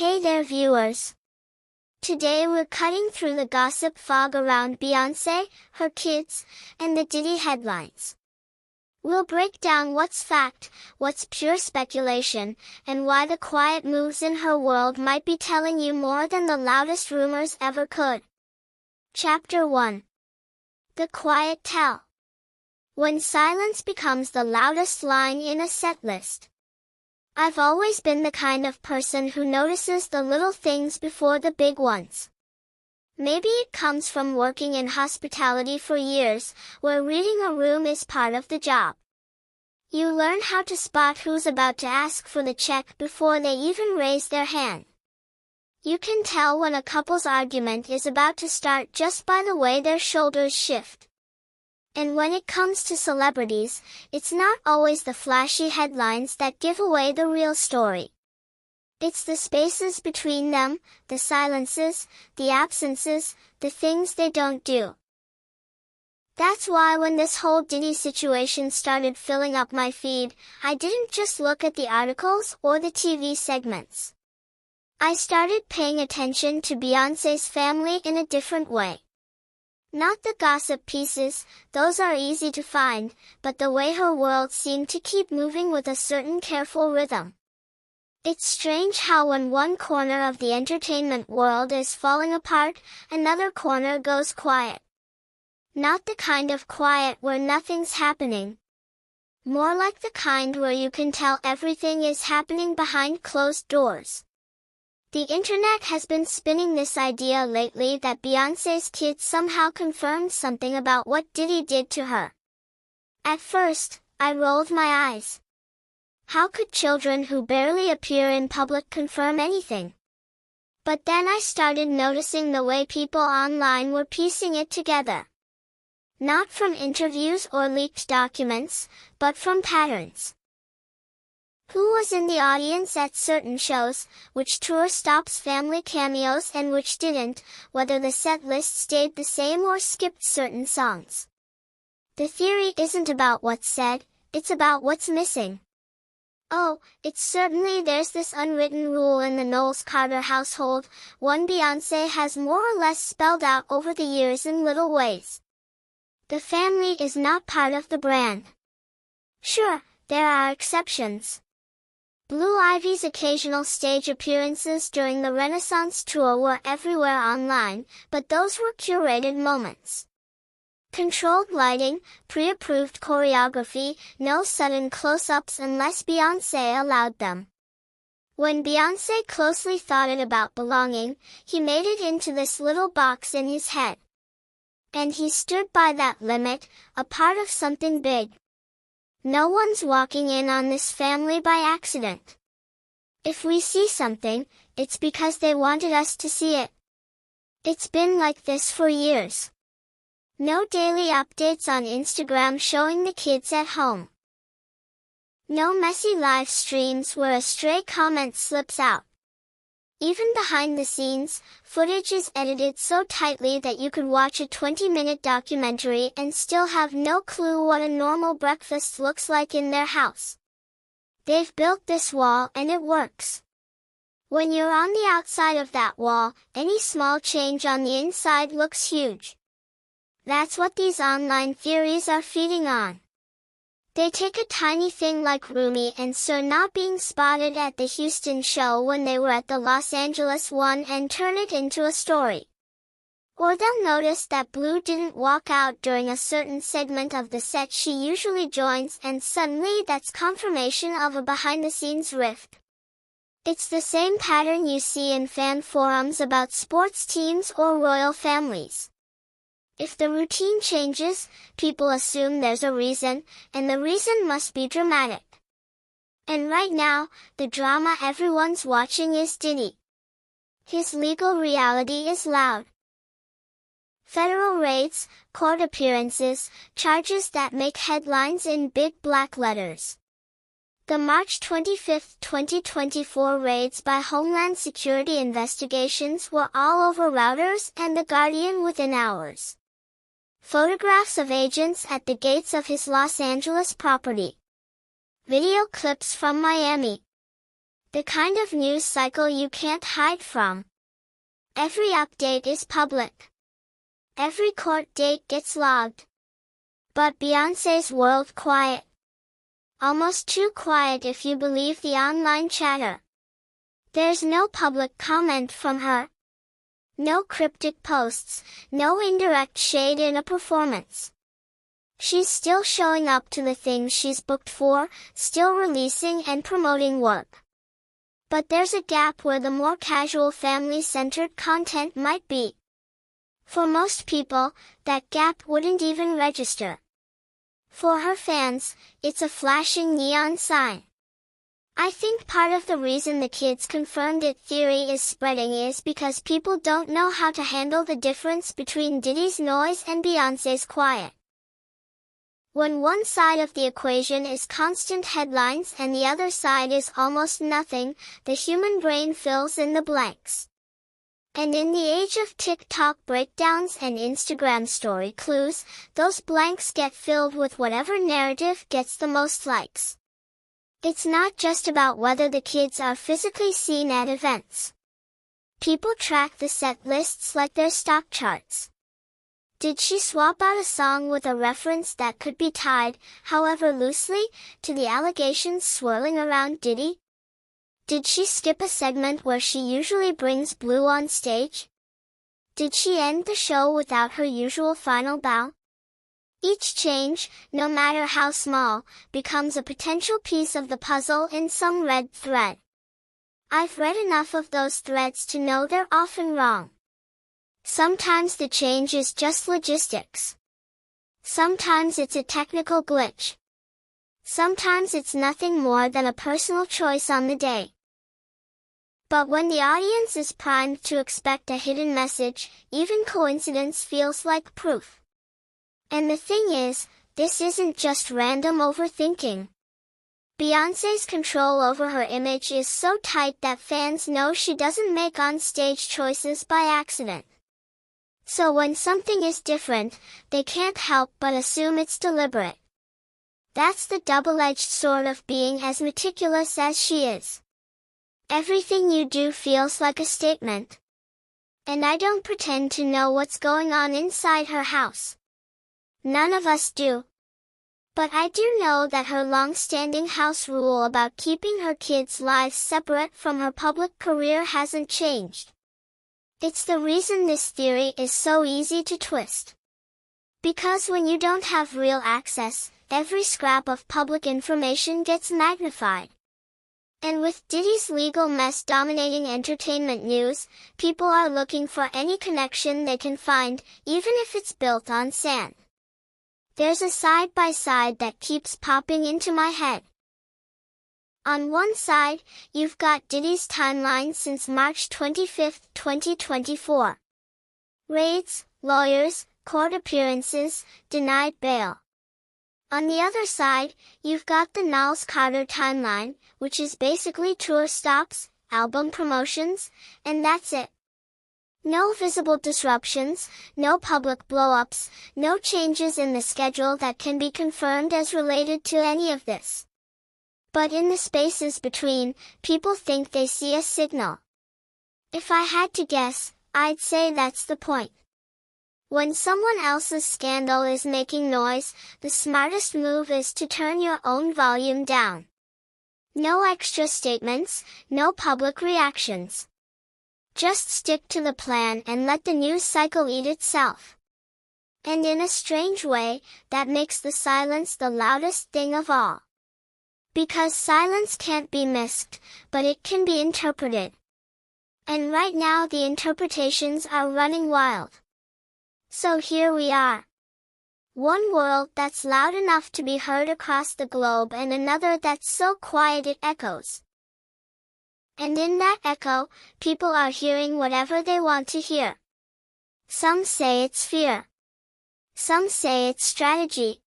Hey there viewers! Today we're cutting through the gossip fog around Beyonce, her kids, and the Diddy headlines. We'll break down what's fact, what's pure speculation, and why the quiet moves in her world might be telling you more than the loudest rumors ever could. Chapter 1. The Quiet Tell. When silence becomes the loudest line in a set list. I've always been the kind of person who notices the little things before the big ones. Maybe it comes from working in hospitality for years, where reading a room is part of the job. You learn how to spot who's about to ask for the check before they even raise their hand. You can tell when a couple's argument is about to start just by the way their shoulders shift. And when it comes to celebrities, it's not always the flashy headlines that give away the real story. It's the spaces between them, the silences, the absences, the things they don't do. That's why when this whole Diddy situation started filling up my feed, I didn't just look at the articles or the TV segments. I started paying attention to Beyonce's family in a different way. Not the gossip pieces, those are easy to find, but the way her world seemed to keep moving with a certain careful rhythm. It's strange how when one corner of the entertainment world is falling apart, another corner goes quiet. Not the kind of quiet where nothing's happening. More like the kind where you can tell everything is happening behind closed doors. The internet has been spinning this idea lately that Beyonce's kids somehow confirmed something about what Diddy did to her. At first, I rolled my eyes. How could children who barely appear in public confirm anything? But then I started noticing the way people online were piecing it together. Not from interviews or leaked documents, but from patterns. Who was in the audience at certain shows, which tour stops family cameos and which didn't, whether the set list stayed the same or skipped certain songs. The theory isn't about what's said, it's about what's missing. Oh, it's certainly there's this unwritten rule in the Knowles-Carter household, one Beyonce has more or less spelled out over the years in little ways. The family is not part of the brand. Sure, there are exceptions. Blue Ivy's occasional stage appearances during the Renaissance tour were everywhere online, but those were curated moments. Controlled lighting, pre-approved choreography, no sudden close-ups unless Beyonce allowed them. When Beyonce closely thought it about belonging, he made it into this little box in his head. And he stood by that limit, a part of something big. No one's walking in on this family by accident. If we see something, it's because they wanted us to see it. It's been like this for years. No daily updates on Instagram showing the kids at home. No messy live streams where a stray comment slips out. Even behind the scenes, footage is edited so tightly that you could watch a 20-minute documentary and still have no clue what a normal breakfast looks like in their house. They've built this wall and it works. When you're on the outside of that wall, any small change on the inside looks huge. That's what these online theories are feeding on. They take a tiny thing like Rumi and Sir not being spotted at the Houston show when they were at the Los Angeles one and turn it into a story. Or they'll notice that Blue didn't walk out during a certain segment of the set she usually joins and suddenly that's confirmation of a behind-the-scenes rift. It's the same pattern you see in fan forums about sports teams or royal families. If the routine changes, people assume there's a reason, and the reason must be dramatic. And right now, the drama everyone's watching is Diddy. His legal reality is loud. Federal raids, court appearances, charges that make headlines in big black letters. The March 25, 2024 raids by Homeland Security investigations were all over Reuters and The Guardian within hours. Photographs of agents at the gates of his Los Angeles property. Video clips from Miami. The kind of news cycle you can't hide from. Every update is public. Every court date gets logged. But Beyonce's world quiet. Almost too quiet if you believe the online chatter. There's no public comment from her. No cryptic posts, no indirect shade in a performance. She's still showing up to the things she's booked for, still releasing and promoting work. But there's a gap where the more casual family-centered content might be. For most people, that gap wouldn't even register. For her fans, it's a flashing neon sign. I think part of the reason the kids confirmed it theory is spreading is because people don't know how to handle the difference between Diddy's noise and Beyonce's quiet. When one side of the equation is constant headlines and the other side is almost nothing, the human brain fills in the blanks. And in the age of TikTok breakdowns and Instagram story clues, those blanks get filled with whatever narrative gets the most likes. It's not just about whether the kids are physically seen at events. People track the set lists like they're stock charts. Did she swap out a song with a reference that could be tied, however loosely, to the allegations swirling around Diddy? Did she skip a segment where she usually brings Blue on stage? Did she end the show without her usual final bow? Each change, no matter how small, becomes a potential piece of the puzzle in some red thread. I've read enough of those threads to know they're often wrong. Sometimes the change is just logistics. Sometimes it's a technical glitch. Sometimes it's nothing more than a personal choice on the day. But when the audience is primed to expect a hidden message, even coincidence feels like proof. And the thing is, this isn't just random overthinking. Beyonce's control over her image is so tight that fans know she doesn't make on-stage choices by accident. So when something is different, they can't help but assume it's deliberate. That's the double-edged sword of being as meticulous as she is. Everything you do feels like a statement. And I don't pretend to know what's going on inside her house. None of us do. But I do know that her long-standing house rule about keeping her kids' lives separate from her public career hasn't changed. It's the reason this theory is so easy to twist. Because when you don't have real access, every scrap of public information gets magnified. And with Diddy's legal mess dominating entertainment news, people are looking for any connection they can find, even if it's built on sand. There's a side-by-side that keeps popping into my head. On one side, you've got Diddy's timeline since March 25, 2024. Raids, lawyers, court appearances, denied bail. On the other side, you've got the Niles Carter timeline, which is basically tour stops, album promotions, and that's it. No visible disruptions, no public blow-ups, no changes in the schedule that can be confirmed as related to any of this. But in the spaces between, people think they see a signal. If I had to guess, I'd say that's the point. When someone else's scandal is making noise, the smartest move is to turn your own volume down. No extra statements, no public reactions. Just stick to the plan and let the news cycle eat itself. And in a strange way, that makes the silence the loudest thing of all. Because silence can't be missed, but it can be interpreted. And right now the interpretations are running wild. So here we are. One world that's loud enough to be heard across the globe and another that's so quiet it echoes. And in that echo, people are hearing whatever they want to hear. Some say it's fear. Some say it's strategy.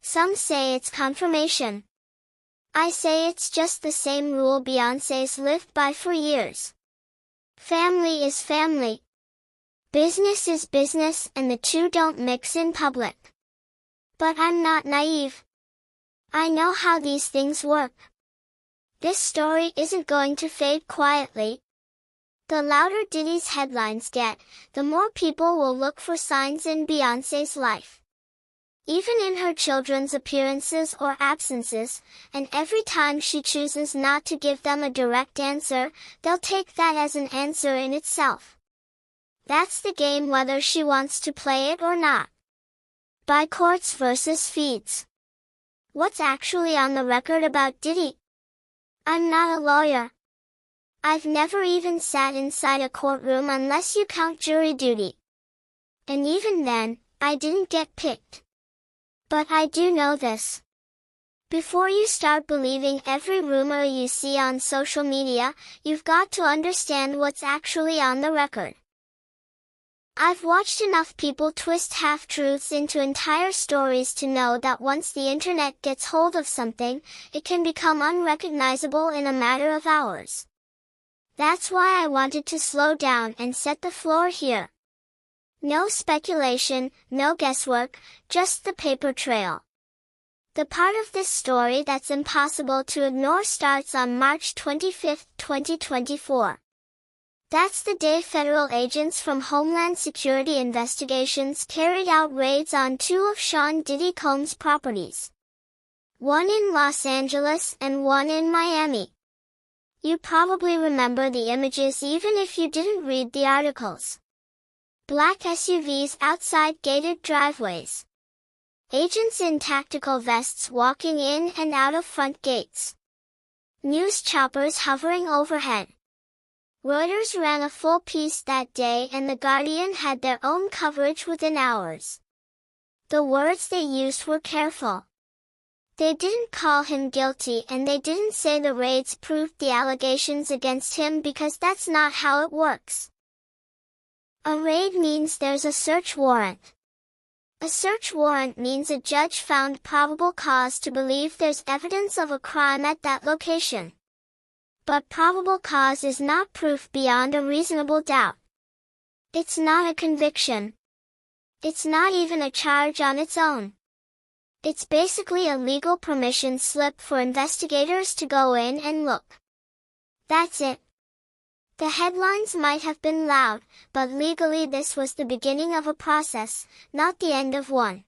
Some say it's confirmation. I say it's just the same rule Beyonce's lived by for years. Family is family. Business is business and the two don't mix in public. But I'm not naive. I know how these things work. This story isn't going to fade quietly. The louder Diddy's headlines get, the more people will look for signs in Beyonce's life. Even in her children's appearances or absences, and every time she chooses not to give them a direct answer, they'll take that as an answer in itself. That's the game whether she wants to play it or not. By courts versus feeds. What's actually on the record about Diddy? I'm not a lawyer. I've never even sat inside a courtroom unless you count jury duty. And even then, I didn't get picked. But I do know this. Before you start believing every rumor you see on social media, you've got to understand what's actually on the record. I've watched enough people twist half-truths into entire stories to know that once the internet gets hold of something, it can become unrecognizable in a matter of hours. That's why I wanted to slow down and set the floor here. No speculation, no guesswork, just the paper trail. The part of this story that's impossible to ignore starts on March 25, 2024. That's the day federal agents from Homeland Security Investigations carried out raids on two of Sean Diddy Combs' properties. One in Los Angeles and one in Miami. You probably remember the images even if you didn't read the articles. Black SUVs outside gated driveways. Agents in tactical vests walking in and out of front gates. News choppers hovering overhead. Reuters ran a full piece that day and The Guardian had their own coverage within hours. The words they used were careful. They didn't call him guilty and they didn't say the raids proved the allegations against him because that's not how it works. A raid means there's a search warrant. A search warrant means a judge found probable cause to believe there's evidence of a crime at that location. But probable cause is not proof beyond a reasonable doubt. It's not a conviction. It's not even a charge on its own. It's basically a legal permission slip for investigators to go in and look. That's it. The headlines might have been loud, but legally this was the beginning of a process, not the end of one.